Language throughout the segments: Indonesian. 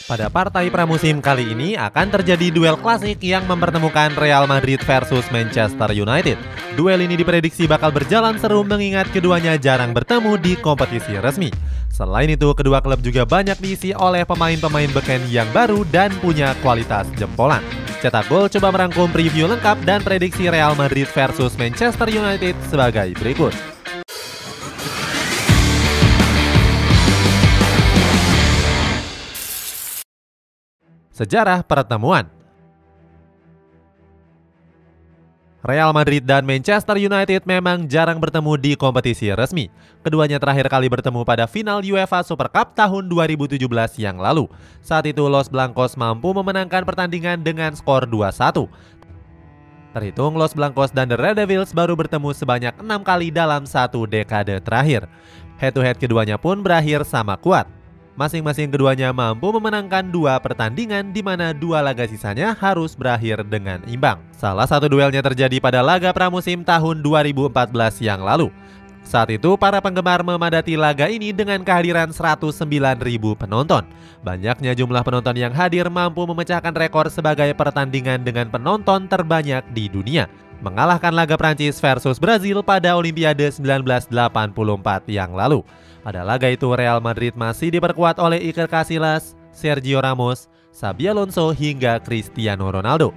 Pada partai pramusim kali ini akan terjadi duel klasik yang mempertemukan Real Madrid versus Manchester United. Duel ini diprediksi bakal berjalan seru mengingat keduanya jarang bertemu di kompetisi resmi. Selain itu, kedua klub juga banyak diisi oleh pemain-pemain beken yang baru dan punya kualitas jempolan. Cetak Gol coba merangkum preview lengkap dan prediksi Real Madrid versus Manchester United sebagai berikut. Sejarah pertemuan. Real Madrid dan Manchester United memang jarang bertemu di kompetisi resmi. Keduanya terakhir kali bertemu pada final UEFA Super Cup tahun 2017 yang lalu. Saat itu Los Blancos mampu memenangkan pertandingan dengan skor 2-1. Terhitung Los Blancos dan The Red Devils baru bertemu sebanyak 6 kali dalam satu dekade terakhir. Head-to-head keduanya pun berakhir sama kuat. Masing-masing keduanya mampu memenangkan 2 pertandingan di mana 2 laga sisanya harus berakhir dengan imbang. Salah satu duelnya terjadi pada laga pramusim tahun 2014 yang lalu. Saat itu para penggemar memadati laga ini dengan kehadiran 109.000 penonton. Banyaknya jumlah penonton yang hadir mampu memecahkan rekor sebagai pertandingan dengan penonton terbanyak di dunia, mengalahkan laga Prancis versus Brazil pada Olimpiade 1984 yang lalu. Pada laga itu Real Madrid masih diperkuat oleh Iker Casillas, Sergio Ramos, Xabi Alonso hingga Cristiano Ronaldo.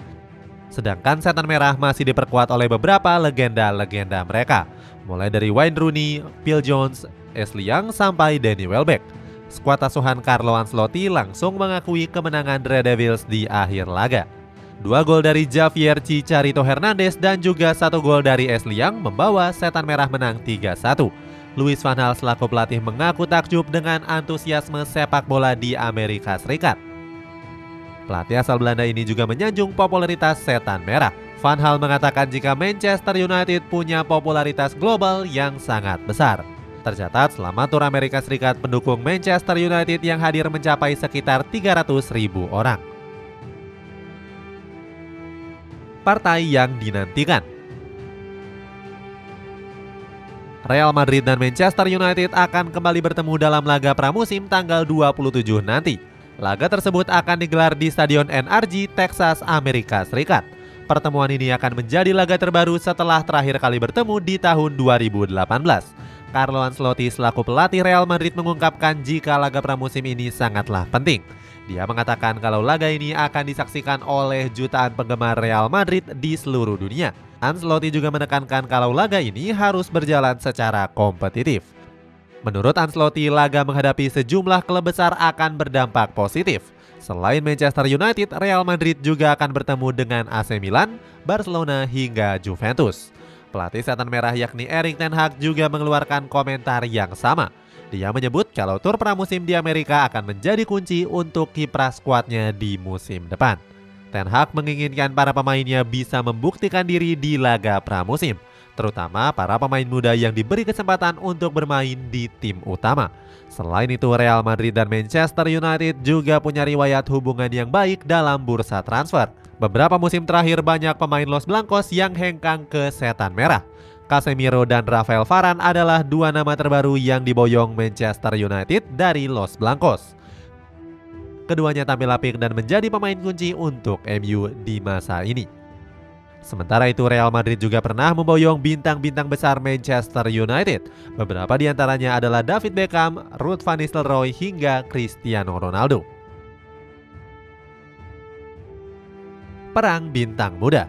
Sedangkan Setan Merah masih diperkuat oleh beberapa legenda-legenda mereka, mulai dari Wayne Rooney, Phil Jones, Ashley Young sampai Danny Welbeck. Skuad asuhan Carlo Ancelotti langsung mengakui kemenangan Red Devils di akhir laga. 2 gol dari Javier Chicharito Hernandez dan juga 1 gol dari Ashley Young membawa Setan Merah menang 3-1. Louis van Gaal selaku pelatih mengaku takjub dengan antusiasme sepak bola di Amerika Serikat. Pelatih asal Belanda ini juga menyanjung popularitas Setan Merah. Van Gaal mengatakan jika Manchester United punya popularitas global yang sangat besar. Tercatat selama tur Amerika Serikat pendukung Manchester United yang hadir mencapai sekitar 300.000 orang. Partai yang dinantikan. Real Madrid dan Manchester United akan kembali bertemu dalam laga pramusim tanggal 27 nanti. Laga tersebut akan digelar di Stadion NRG, Texas, Amerika Serikat. Pertemuan ini akan menjadi laga terbaru setelah terakhir kali bertemu di tahun 2018. Carlo Ancelotti selaku pelatih Real Madrid mengungkapkan jika laga pramusim ini sangatlah penting. Dia mengatakan kalau laga ini akan disaksikan oleh jutaan penggemar Real Madrid di seluruh dunia. Ancelotti juga menekankan kalau laga ini harus berjalan secara kompetitif. Menurut Ancelotti, laga menghadapi sejumlah klub besar akan berdampak positif. Selain Manchester United, Real Madrid juga akan bertemu dengan AC Milan, Barcelona hingga Juventus. Pelatih Setan Merah yakni Erik ten Hag juga mengeluarkan komentar yang sama. Dia menyebut kalau tur pramusim di Amerika akan menjadi kunci untuk kiprah skuadnya di musim depan. Ten Hag menginginkan para pemainnya bisa membuktikan diri di laga pramusim, terutama para pemain muda yang diberi kesempatan untuk bermain di tim utama. Selain itu, Real Madrid dan Manchester United juga punya riwayat hubungan yang baik dalam bursa transfer. Beberapa musim terakhir banyak pemain Los Blancos yang hengkang ke Setan Merah. Casemiro dan Rafael Varane adalah 2 nama terbaru yang diboyong Manchester United dari Los Blancos. Keduanya tampil apik dan menjadi pemain kunci untuk MU di masa ini. Sementara itu Real Madrid juga pernah memboyong bintang-bintang besar Manchester United. Beberapa di antaranya adalah David Beckham, Ruud van Nistelrooy hingga Cristiano Ronaldo. Perang bintang muda.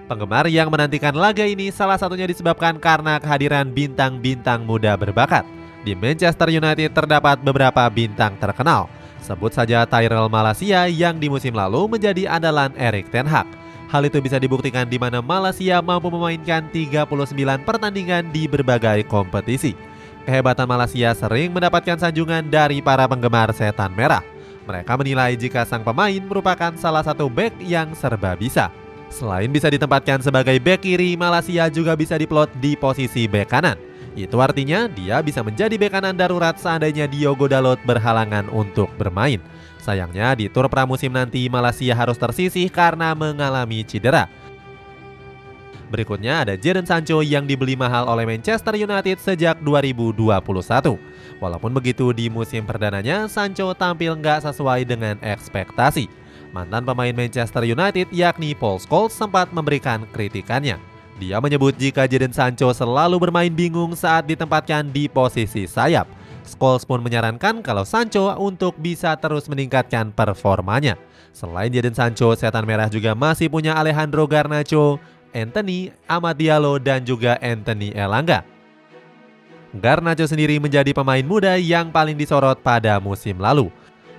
Penggemar yang menantikan laga ini salah satunya disebabkan karena kehadiran bintang-bintang muda berbakat. Di Manchester United terdapat beberapa bintang terkenal. Sebut saja Tyrell Malacia yang di musim lalu menjadi andalan Erik ten Hag. Hal itu bisa dibuktikan di mana Malacia mampu memainkan 39 pertandingan di berbagai kompetisi. Kehebatan Malacia sering mendapatkan sanjungan dari para penggemar Setan Merah. Mereka menilai jika sang pemain merupakan salah satu bek yang serba bisa. Selain bisa ditempatkan sebagai bek kiri, Malacia juga bisa diplot di posisi bek kanan. Itu artinya dia bisa menjadi bek kanan darurat seandainya Diogo Dalot berhalangan untuk bermain. Sayangnya di tur pramusim nanti Malacia harus tersisih karena mengalami cedera. Berikutnya ada Jadon Sancho yang dibeli mahal oleh Manchester United sejak 2021. Walaupun begitu, di musim perdananya Sancho tampil nggak sesuai dengan ekspektasi. Mantan pemain Manchester United yakni Paul Scholes sempat memberikan kritikannya. Dia menyebut jika Jadon Sancho selalu bermain bingung saat ditempatkan di posisi sayap. Scholes pun menyarankan kalau Sancho untuk bisa terus meningkatkan performanya. Selain Jadon Sancho, setan merah juga masih punya Alejandro Garnacho, Anthony, Amad Diallo, dan juga Anthony Elanga. Garnacho sendiri menjadi pemain muda yang paling disorot pada musim lalu.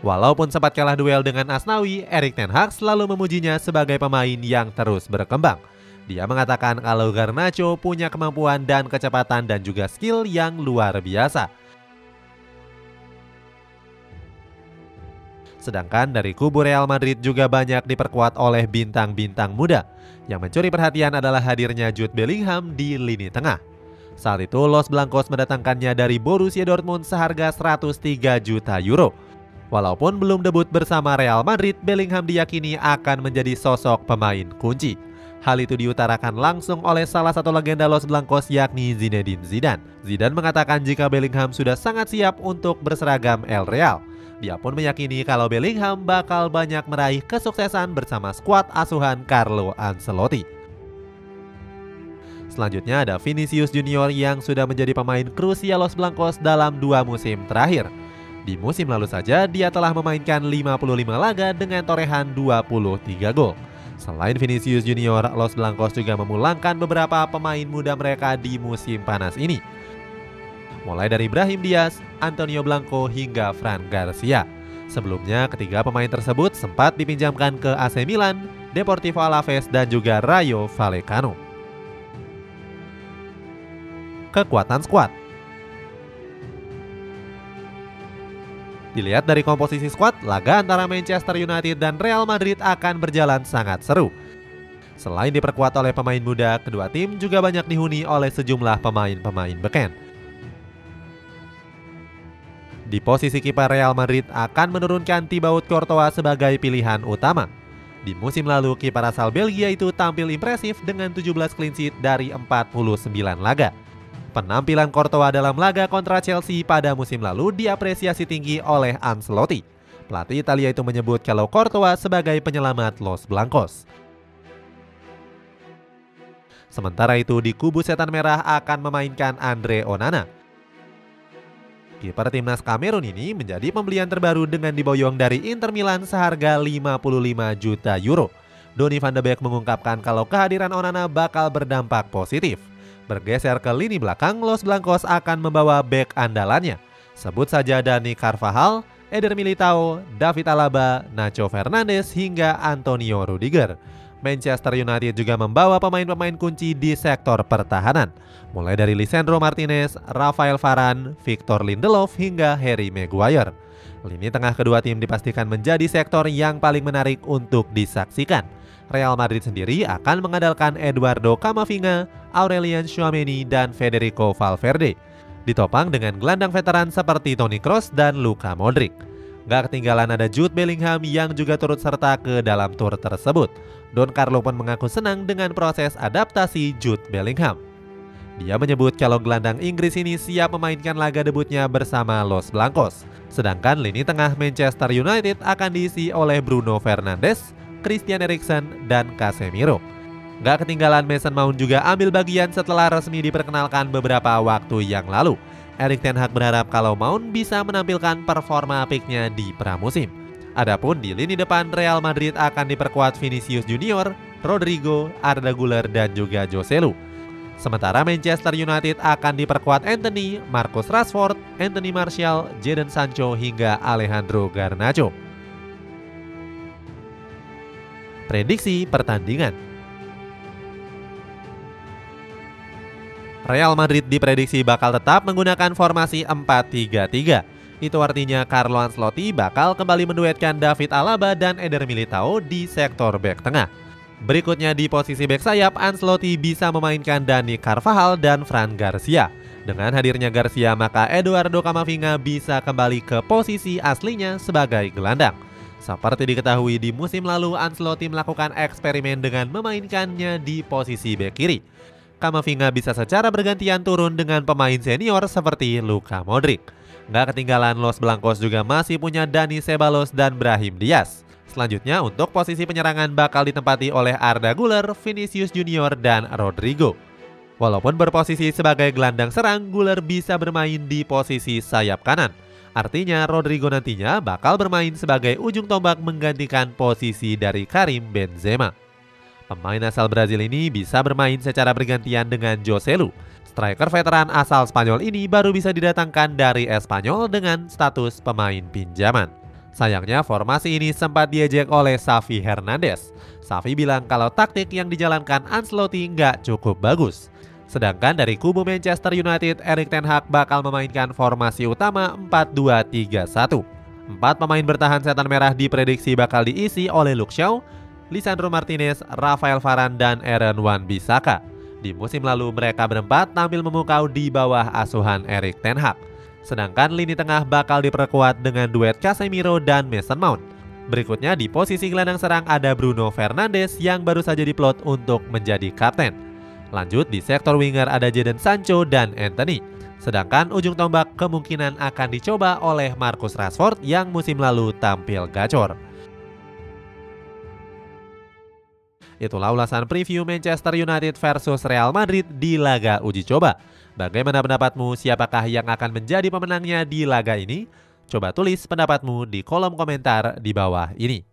Walaupun sempat kalah duel dengan Asnawi, Erik ten Hag selalu memujinya sebagai pemain yang terus berkembang. Dia mengatakan kalau Garnacho punya kemampuan dan kecepatan dan juga skill yang luar biasa. Sedangkan dari kubu Real Madrid juga banyak diperkuat oleh bintang-bintang muda. Yang mencuri perhatian adalah hadirnya Jude Bellingham di lini tengah. Saat itu Los Blancos mendatangkannya dari Borussia Dortmund seharga 103 juta euro. Walaupun belum debut bersama Real Madrid, Bellingham diyakini akan menjadi sosok pemain kunci. Hal itu diutarakan langsung oleh salah satu legenda Los Blancos yakni Zinedine Zidane. Zidane mengatakan jika Bellingham sudah sangat siap untuk berseragam El Real. Dia pun meyakini kalau Bellingham bakal banyak meraih kesuksesan bersama skuad asuhan Carlo Ancelotti. Selanjutnya ada Vinicius Junior yang sudah menjadi pemain krusial Los Blancos dalam 2 musim terakhir. Di musim lalu saja dia telah memainkan 55 laga dengan torehan 23 gol. Selain Vinicius Junior, Los Blancos juga memulangkan beberapa pemain muda mereka di musim panas ini. Mulai dari Brahim Diaz, Antonio Blanco hingga Fran Garcia. Sebelumnya ketiga pemain tersebut sempat dipinjamkan ke AC Milan, Deportivo Alaves dan juga Rayo Vallecano. Kekuatan skuad. Dilihat dari komposisi skuad, laga antara Manchester United dan Real Madrid akan berjalan sangat seru. Selain diperkuat oleh pemain muda, kedua tim juga banyak dihuni oleh sejumlah pemain-pemain beken. Di posisi kiper Real Madrid akan menurunkan Thibaut Courtois sebagai pilihan utama. Di musim lalu, kiper asal Belgia itu tampil impresif dengan 17 clean sheet dari 49 laga. Penampilan Courtois dalam laga kontra Chelsea pada musim lalu diapresiasi tinggi oleh Ancelotti. Pelatih Italia itu menyebut kalau Courtois sebagai penyelamat Los Blancos. Sementara itu di kubu setan merah akan memainkan Andre Onana. Kiper timnas Kamerun ini menjadi pembelian terbaru dengan diboyong dari Inter Milan seharga 55 juta euro. Donny van de Beek mengungkapkan kalau kehadiran Onana bakal berdampak positif. Bergeser ke lini belakang, Los Blancos akan membawa bek andalannya. Sebut saja Dani Carvajal, Eder Militao, David Alaba, Nacho Fernandes hingga Antonio Rudiger. Manchester United juga membawa pemain-pemain kunci di sektor pertahanan, mulai dari Lisandro Martinez, Rafael Varane, Victor Lindelof hingga Harry Maguire. Lini tengah kedua tim dipastikan menjadi sektor yang paling menarik untuk disaksikan. Real Madrid sendiri akan mengandalkan Eduardo Camavinga, Aurelien Tchouameni, dan Federico Valverde. Ditopang dengan gelandang veteran seperti Toni Kroos dan Luka Modric. Gak ketinggalan ada Jude Bellingham yang juga turut serta ke dalam tur tersebut. Don Carlo pun mengaku senang dengan proses adaptasi Jude Bellingham. Dia menyebut kalau gelandang Inggris ini siap memainkan laga debutnya bersama Los Blancos. Sedangkan lini tengah Manchester United akan diisi oleh Bruno Fernandes, Christian Eriksen, dan Casemiro. Gak ketinggalan Mason Mount juga ambil bagian setelah resmi diperkenalkan beberapa waktu yang lalu. Erik ten Hag berharap kalau Mount bisa menampilkan performa apiknya di pramusim. Adapun di lini depan Real Madrid akan diperkuat Vinicius Junior, Rodrigo, Arda Güler, dan juga Joselu. Sementara Manchester United akan diperkuat Anthony, Marcus Rashford, Anthony Martial, Jadon Sancho hingga Alejandro Garnacho. Prediksi pertandingan. Real Madrid diprediksi bakal tetap menggunakan formasi 4-3-3. Itu artinya Carlo Ancelotti bakal kembali menduetkan David Alaba dan Eder Militao di sektor bek tengah. Berikutnya di posisi bek sayap, Ancelotti bisa memainkan Dani Carvajal dan Fran Garcia. Dengan hadirnya Garcia, maka Eduardo Camavinga bisa kembali ke posisi aslinya sebagai gelandang. Seperti diketahui di musim lalu, Ancelotti melakukan eksperimen dengan memainkannya di posisi bek kiri. Camavinga bisa secara bergantian turun dengan pemain senior seperti Luka Modric. Nggak ketinggalan, Los Blancos juga masih punya Dani Ceballos dan Brahim Diaz. Selanjutnya untuk posisi penyerangan bakal ditempati oleh Arda Güler, Vinicius Junior, dan Rodrigo. Walaupun berposisi sebagai gelandang serang, Güler bisa bermain di posisi sayap kanan. Artinya Rodrigo nantinya bakal bermain sebagai ujung tombak menggantikan posisi dari Karim Benzema. Pemain asal Brazil ini bisa bermain secara bergantian dengan Joselu. Striker veteran asal Spanyol ini baru bisa didatangkan dari Espanyol dengan status pemain pinjaman. Sayangnya formasi ini sempat diejek oleh Xavi Hernandez. Xavi bilang kalau taktik yang dijalankan Ancelotti nggak cukup bagus. Sedangkan dari kubu Manchester United, Erik ten Hag bakal memainkan formasi utama 4-2-3-1. 4 pemain bertahan setan merah diprediksi bakal diisi oleh Luke Shaw, Lisandro Martinez, Rafael Varane, dan Aaron Wan-Bissaka. Di musim lalu mereka berempat tampil memukau di bawah asuhan Erik ten Hag. Sedangkan lini tengah bakal diperkuat dengan duet Casemiro dan Mason Mount. Berikutnya di posisi gelandang serang ada Bruno Fernandes yang baru saja diplot untuk menjadi kapten. Lanjut di sektor winger ada Jadon Sancho dan Anthony. Sedangkan ujung tombak kemungkinan akan dicoba oleh Marcus Rashford yang musim lalu tampil gacor. Itulah ulasan preview Manchester United versus Real Madrid di laga uji coba. Bagaimana pendapatmu? Siapakah yang akan menjadi pemenangnya di laga ini? Coba tulis pendapatmu di kolom komentar di bawah ini.